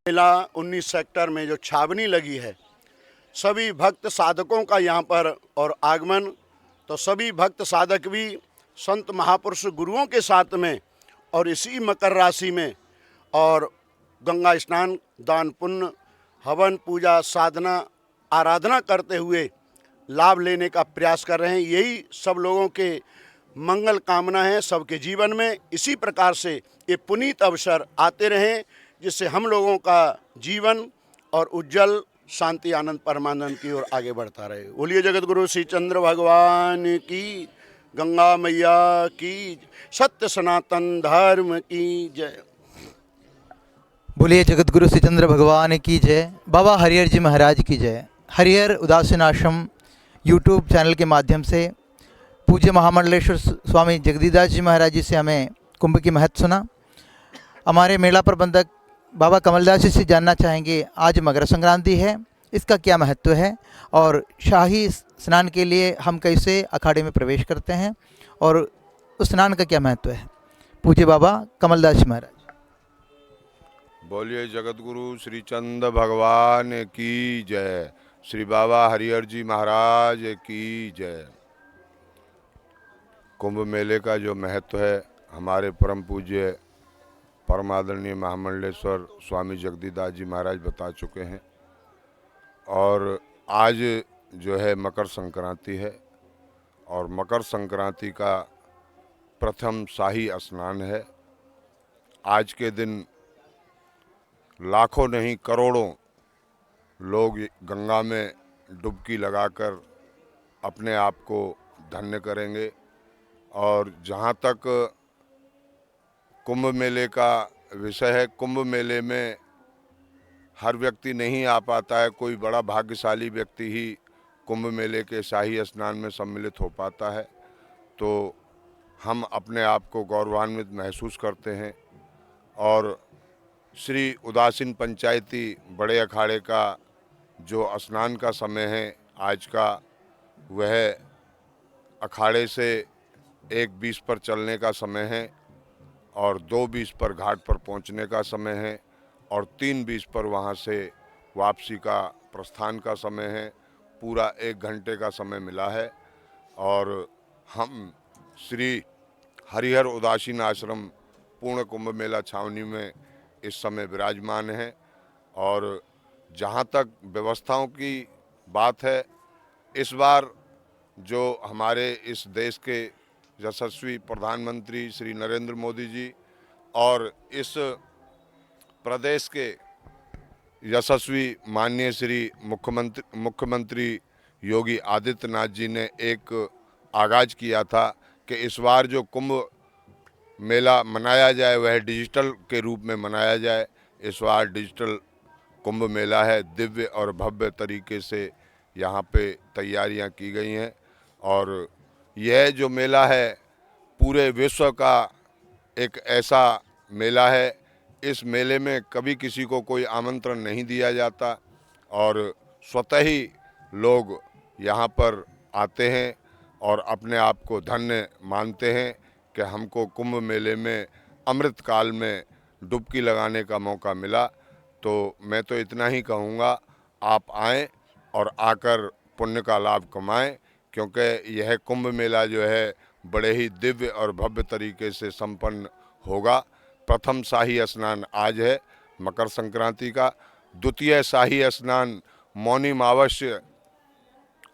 मेला 19 sector में जो छावनी लगी है, सभी भक्त साधकों का यहाँ पर और आगमन, तो सभी भक्त साधक भी संत महापुरुष गुरुओं के साथ में और इसी मकर राशि में और गंगा स्नान, दान पुण्य, हवन, पूजा, साधना, आराधना करते हुए लाभ लेने का प्रयास कर रहे हैं। यही सब लोगों के मंगल कामना है सबके जीवन में। इसी प्रकार से ये पुनीत अवसर आते रहें, जिससे हम लोगों का जीवन और उज्जवल शांति, आनंद, परमानंद की ओर आगे बढ़ता रहे। बोलिए जगत गुरु श्री चंद्र भगवान की, गंगा मैया की, सत्य सनातन धर्म की जय। बोलिए जगत गुरु श्री चंद्र भगवान की जय। बाबा हरिहर जी महाराज की जय। हरिहर उदासीन आश्रम यूट्यूब चैनल के माध्यम से पूज्य महामंडलेश्वर स्वामी जगदीदास जी महाराज जी से हमें कुंभ की महत्व सुना। हमारे मेला प्रबंधक बाबा कमलदास जी से जानना चाहेंगे, आज मकर संक्रांति है, इसका क्या महत्व है और शाही स्नान के लिए हम कैसे अखाड़े में प्रवेश करते हैं और उस स्नान का क्या महत्व है। पूज्य बाबा कमलदास जी महाराज। बोलिए जगत गुरु श्री चंद्र भगवान की जय। श्री बाबा हरिहर जी महाराज की जय। कुंभ मेले का जो महत्व है हमारे परम पूज्य परमादरणीय महामंडलेश्वर स्वामी जगदीदास जी महाराज बता चुके हैं। और आज जो है मकर संक्रांति है और मकर संक्रांति का प्रथम शाही स्नान है। आज के दिन लाखों नहीं करोड़ों लोग गंगा में डुबकी लगाकर अपने आप को धन्य करेंगे। और जहाँ तक कुंभ मेले का विषय है, कुंभ मेले में हर व्यक्ति नहीं आ पाता है, कोई बड़ा भाग्यशाली व्यक्ति ही कुंभ मेले के शाही स्नान में सम्मिलित हो पाता है। तो हम अपने आप को गौरवान्वित महसूस करते हैं। और श्री उदासीन पंचायती बड़े अखाड़े का जो स्नान का समय है आज का, वह अखाड़े से 1:20 पर चलने का समय है और 2:20 पर घाट पर पहुंचने का समय है और 3:20 पर वहां से वापसी का प्रस्थान का समय है। पूरा 1 घंटे का समय मिला है और हम श्री हरिहर उदासीन आश्रम पूर्ण कुंभ मेला छावनी में इस समय विराजमान हैं। और जहाँ तक व्यवस्थाओं की बात है, इस बार जो हमारे इस देश के यशस्वी प्रधानमंत्री श्री नरेंद्र मोदी जी और इस प्रदेश के यशस्वी माननीय श्री मुख्यमंत्री योगी आदित्यनाथ जी ने एक आगाज किया था कि इस बार जो कुंभ मेला मनाया जाए वह डिजिटल के रूप में मनाया जाए। इस बार डिजिटल कुंभ मेला है। दिव्य और भव्य तरीके से यहाँ पे तैयारियाँ की गई हैं और यह जो मेला है पूरे विश्व का एक ऐसा मेला है, इस मेले में कभी किसी को कोई आमंत्रण नहीं दिया जाता और स्वतः ही लोग यहाँ पर आते हैं और अपने आप को धन्य मानते हैं कि हमको कुंभ मेले में अमृत काल में डुबकी लगाने का मौका मिला। तो मैं तो इतना ही कहूँगा, आप आएँ और आकर पुण्य का लाभ कमाएं, क्योंकि यह कुंभ मेला जो है बड़े ही दिव्य और भव्य तरीके से संपन्न होगा। प्रथम शाही स्नान आज है मकर संक्रांति का। द्वितीय शाही स्नान मौनी अमावस्या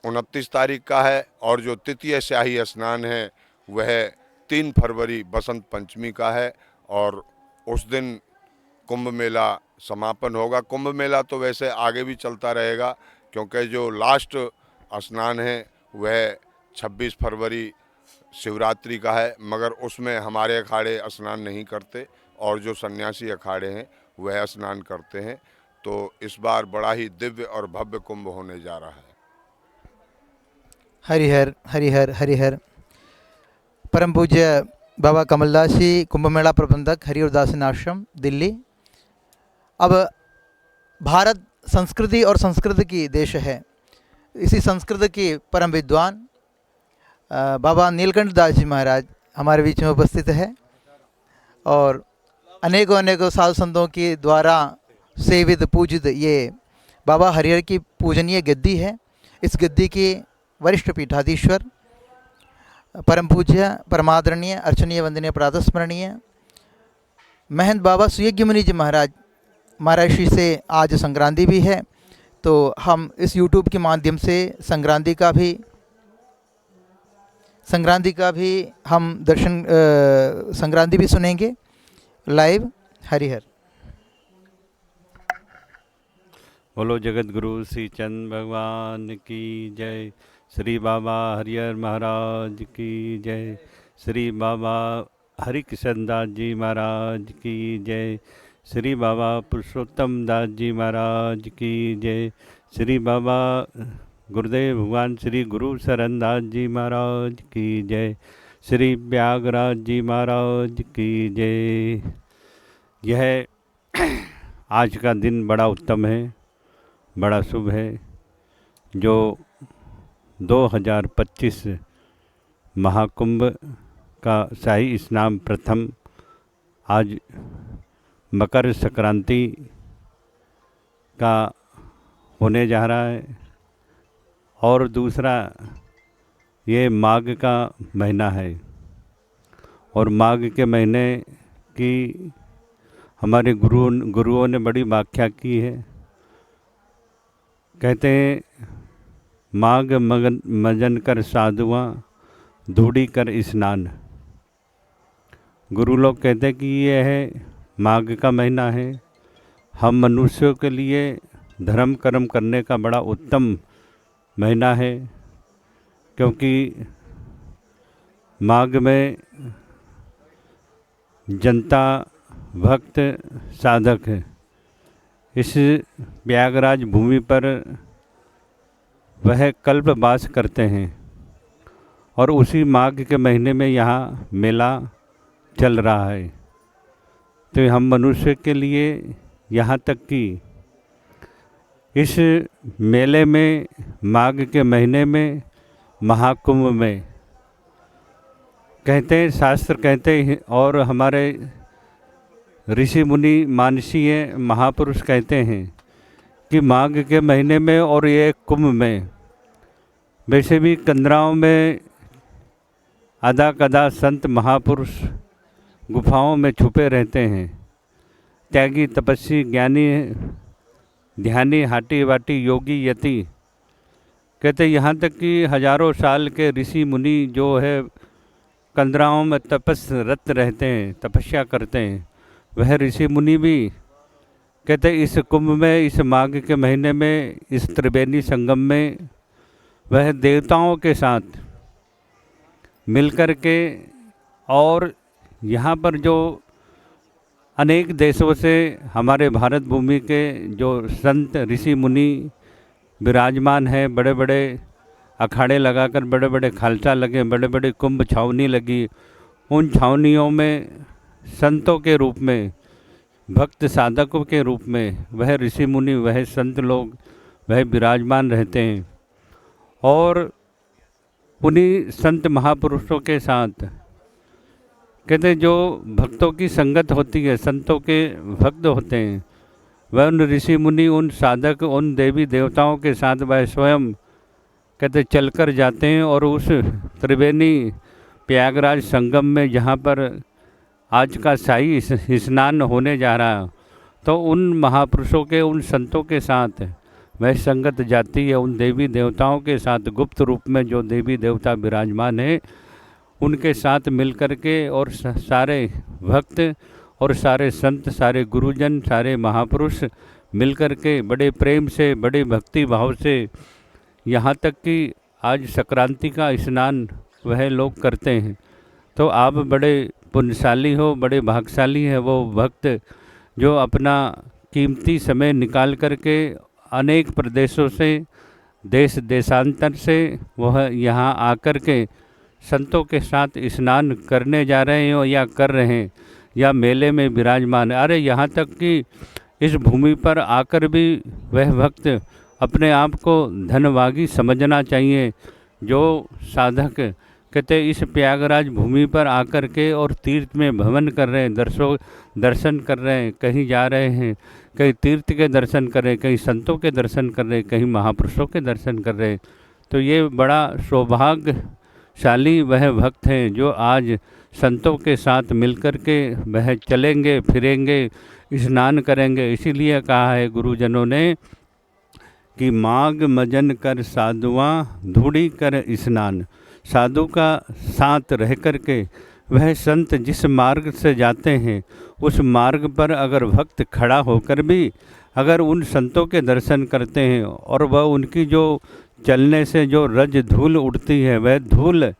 29 तारीख का है और जो तृतीय शाही स्नान है वह 3 फरवरी बसंत पंचमी का है और उस दिन कुंभ मेला समापन होगा। कुंभ मेला तो वैसे आगे भी चलता रहेगा, क्योंकि जो लास्ट स्नान है वह 26 फरवरी शिवरात्रि का है, मगर उसमें हमारे अखाड़े स्नान नहीं करते और जो सन्यासी अखाड़े हैं वह स्नान करते हैं। तो इस बार बड़ा ही दिव्य और भव्य कुंभ होने जा रहा है। हरिहर हरिहर हरिहर। परम पूज्य बाबा कमलदास जी कुंभ मेला प्रबंधक, हरिहर उदासीन आश्रम, दिल्ली। अब भारत संस्कृति और संस्कृति की देश है। इसी संस्कृति की परम विद्वान बाबा नीलकंठ दास जी महाराज हमारे बीच में उपस्थित है और अनेकों साधु संतों के द्वारा सेवित पूजित ये बाबा हरिहर की पूजनीय गद्दी है। इस गद्दी के वरिष्ठ पीठाधीश्वर परम पूज्य परमादरणीय अर्चनीय वंदनीय प्रातस्मरणीय महंत बाबा सुयज्ञ मुनि जी महाराज श्री से आज संक्रांति भी है, तो हम इस YouTube के माध्यम से संक्रांति का भी हम दर्शन संक्रांति भी सुनेंगे लाइव। हरिहर बोलो जगत गुरु श्री चंद भगवान की जय। श्री बाबा हरिहर महाराज की जय। श्री बाबा हरि किशन दास जी महाराज की जय। श्री बाबा पुरुषोत्तम दास जी महाराज की जय। श्री बाबा गुरुदेव भगवान श्री गुरु शरण दास जी महाराज की जय। श्री व्यागराज जी महाराज की जय। यह आज का दिन बड़ा उत्तम है, बड़ा शुभ है, जो 2025 महाकुंभ का शाही स्नान प्रथम आज मकर संक्रांति का होने जा रहा है, और दूसरा ये माघ का महीना है। और माघ के महीने की हमारे गुरुओं ने बड़ी व्याख्या की है। कहते हैं माघ मजन कर साधुआ धूड़ी कर स्नान। गुरु लोग कहते हैं कि ये है माघ का महीना है, हम मनुष्यों के लिए धर्म कर्म करने का बड़ा उत्तम महीना है, क्योंकि माघ में जनता भक्त साधक है। इस प्रयागराज भूमि पर वह कल्प वास करते हैं, और उसी माघ के महीने में यहाँ मेला चल रहा है। तो हम मनुष्य के लिए यहाँ तक कि इस मेले में माघ के महीने में महाकुंभ में कहते हैं, शास्त्र कहते हैं, और हमारे ऋषि मुनि मानसीय महापुरुष कहते हैं कि माघ के महीने में और ये कुंभ में, वैसे भी कंदराओं में अदा कदा संत महापुरुष गुफाओं में छुपे रहते हैं। त्यागी तपस्वी ज्ञानी ध्यानी हाटी वाटी योगी यति। कहते यहाँ तक कि हजारों साल के ऋषि मुनि जो है कंदराओं में तपस्रत रहते हैं, तपस्या करते हैं, वह ऋषि मुनि भी कहते इस कुंभ में, इस माघ के महीने में, इस त्रिवेणी संगम में वह देवताओं के साथ मिलकर के, और यहाँ पर जो अनेक देशों से हमारे भारत भूमि के जो संत ऋषि मुनि विराजमान हैं, बड़े बड़े अखाड़े लगाकर बड़े बड़े खालसा लगे, बड़े बड़े कुंभ छावनी लगी, उन छावनियों में संतों के रूप में, भक्त साधकों के रूप में वह ऋषि मुनि, वह संत लोग वह विराजमान रहते हैं। और उन्हीं संत महापुरुषों के साथ कहते जो भक्तों की संगत होती है, संतों के भक्त होते हैं, वह उन ऋषि मुनि, उन साधक, उन देवी देवताओं के साथ वह स्वयं कहते चलकर जाते हैं। और उस त्रिवेणी प्रयागराज संगम में जहाँ पर आज का शाही स्नान होने जा रहा है, तो उन महापुरुषों के, उन संतों के साथ वह संगत जाती है। उन देवी देवताओं के साथ गुप्त रूप में जो देवी देवता विराजमान है, उनके साथ मिलकर के, और सारे भक्त और सारे संत, सारे गुरुजन, सारे महापुरुष मिलकर के बड़े प्रेम से, बड़े भक्ति भाव से, यहाँ तक कि आज संक्रांति का स्नान वह लोग करते हैं। तो आप बड़े पुण्यशाली हो, बड़े भाग्यशाली हैं वो भक्त जो अपना कीमती समय निकाल करके अनेक प्रदेशों से, देश देशांतर से वह यहाँ आकर के संतों के साथ स्नान करने जा रहे हैं, या कर रहे हैं, या मेले में विराजमान। अरे यहाँ तक कि इस भूमि पर आकर भी वह भक्त अपने आप को धनभागी समझना चाहिए, जो साधक कहते इस प्रयागराज भूमि पर आकर के और तीर्थ में भ्रमण कर रहे हैं, दर्शन कर रहे हैं, कहीं जा रहे हैं, कहीं तीर्थ के दर्शन कर रहे हैं, कहीं संतों के दर्शन कर रहे हैं, कहीं महापुरुषों के दर्शन कर रहे हैं। तो ये बड़ा सौभाग्यशाली वह भक्त हैं जो आज संतों के साथ मिलकर के वह चलेंगे फिरेंगे, स्नान करेंगे। इसीलिए कहा है गुरुजनों ने कि माघ मजन कर साधुआं धूड़ी कर स्नान। साधु का साथ रह कर के वह संत जिस मार्ग से जाते हैं उस मार्ग पर अगर भक्त खड़ा होकर भी अगर उन संतों के दर्शन करते हैं और वह उनकी जो चलने से जो रज धूल उड़ती है वह धूल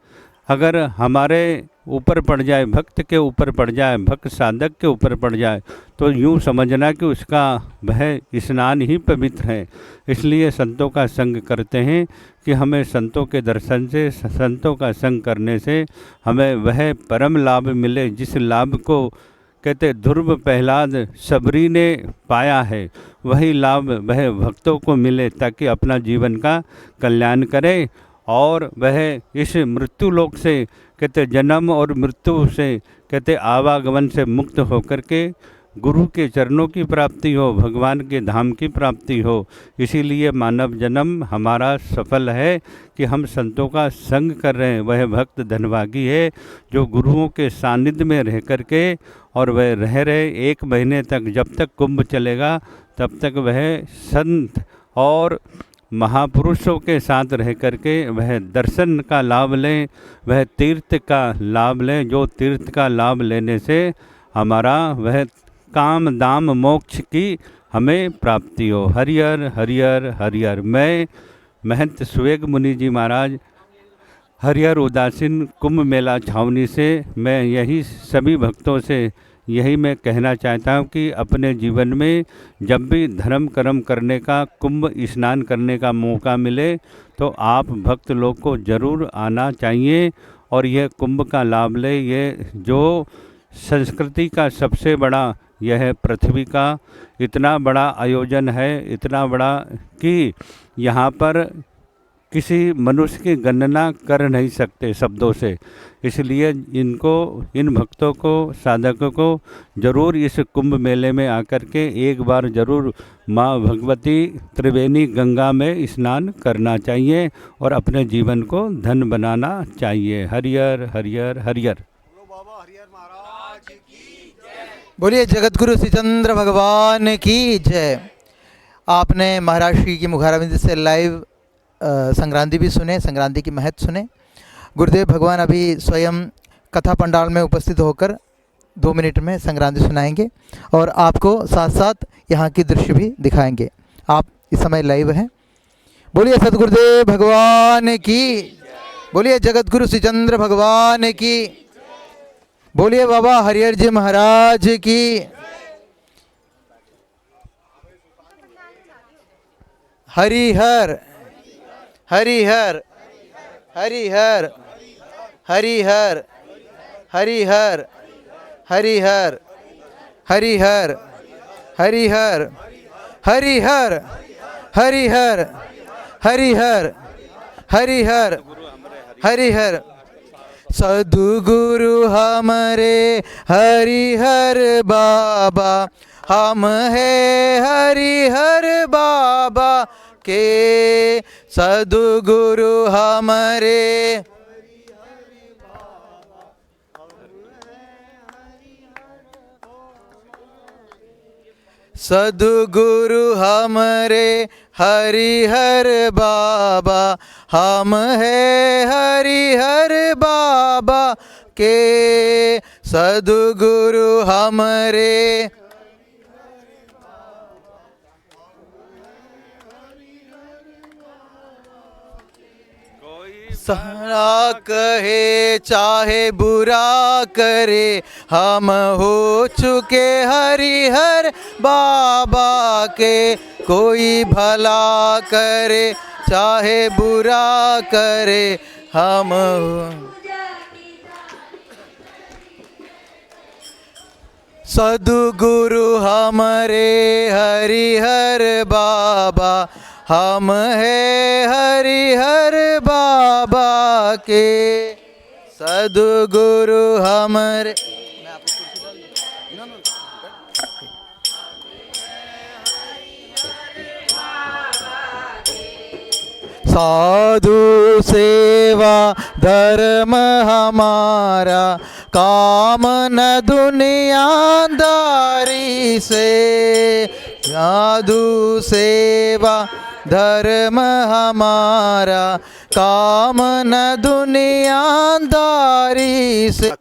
अगर हमारे ऊपर पड़ जाए, भक्त के ऊपर पड़ जाए, भक्त साधक के ऊपर पड़ जाए, तो यूँ समझना कि उसका वह स्नान ही पवित्र है। इसलिए संतों का संग करते हैं कि हमें संतों के दर्शन से, संतों का संग करने से हमें वह परम लाभ मिले जिस लाभ को कहते ध्रुव प्रहलाद सबरी ने पाया है, वही लाभ वह भक्तों को मिले ताकि अपना जीवन का कल्याण करे और वह इस मृत्यु लोक से कहते जन्म और मृत्यु से कहते आवागमन से मुक्त होकर के गुरु के चरणों की प्राप्ति हो, भगवान के धाम की प्राप्ति हो। इसीलिए मानव जन्म हमारा सफल है कि हम संतों का संग कर रहे हैं। वह भक्त धनभागी है जो गुरुओं के सानिध्य में रह कर के और वह रह रहे 1 महीने तक, जब तक कुंभ चलेगा तब तक वह संत और महापुरुषों के साथ रह कर के वह दर्शन का लाभ लें, वह तीर्थ का लाभ लें, जो तीर्थ का लाभ लेने से हमारा वह काम दाम मोक्ष की हमें प्राप्ति हो। हरिहर हरिहर हरिहर। मैं महंत सुवेग मुनि जी महाराज हरिहर उदासीन कुंभ मेला छावनी से मैं यही सभी भक्तों से यही मैं कहना चाहता हूँ कि अपने जीवन में जब भी धर्म कर्म करने का, कुंभ स्नान करने का मौका मिले तो आप भक्त लोग को ज़रूर आना चाहिए और यह कुंभ का लाभ ले। ये जो संस्कृति का सबसे बड़ा यह पृथ्वी का इतना बड़ा आयोजन है, इतना बड़ा कि यहाँ पर किसी मनुष्य की गणना कर नहीं सकते शब्दों से। इसलिए इनको, इन भक्तों को, साधकों को ज़रूर इस कुंभ मेले में आकर के एक बार ज़रूर माँ भगवती त्रिवेणी गंगा में स्नान करना चाहिए और अपने जीवन को धन बनाना चाहिए। हरिहर हरिहर हरिहर। बोलिए जगतगुरु श्रीचंद्र भगवान की जय। आपने महाराज श्री की मुखारविंद से लाइव संक्रांति भी सुने, संक्रांति की महत्व सुने। गुरुदेव भगवान अभी स्वयं कथा पंडाल में उपस्थित होकर 2 मिनट में संक्रांति सुनाएंगे और आपको साथ साथ यहाँ की दृश्य भी दिखाएंगे। आप इस समय लाइव हैं। बोलिए सतगुरुदेव भगवान की, बोलिए जगतगुरु श्रीचंद्र भगवान की, बोलिए बाबा हरिहर जी महाराज की। हरिहर हरिहर हरिहर हरिहर हरिहर हरिहर हरिहर हरिहर हरिहर हरिहर हरिहर हरिहर हरिहर। सद्गुरु हमारे हरिहर बाबा, हम है हरिहर बाबा के। सद्गुरु हमारे सद्गुरु हमारे हरिहर बाबा, हम है हरिहर बाबा के। सद्गुरु हमारे सहा कहे चाहे बुरा करे, हम हो चुके हरिहर बाबा के। कोई भला करे चाहे बुरा करे, हम सद्गुरु हमारे हरिहर बाबा, हम है हरिहर बाबा के। सद्गुरु हमरे। साधु सेवा धर्म हमारा, काम न दुनियादारी से। साधु सेवा धर्म हमारा, काम न दुनियादारी से।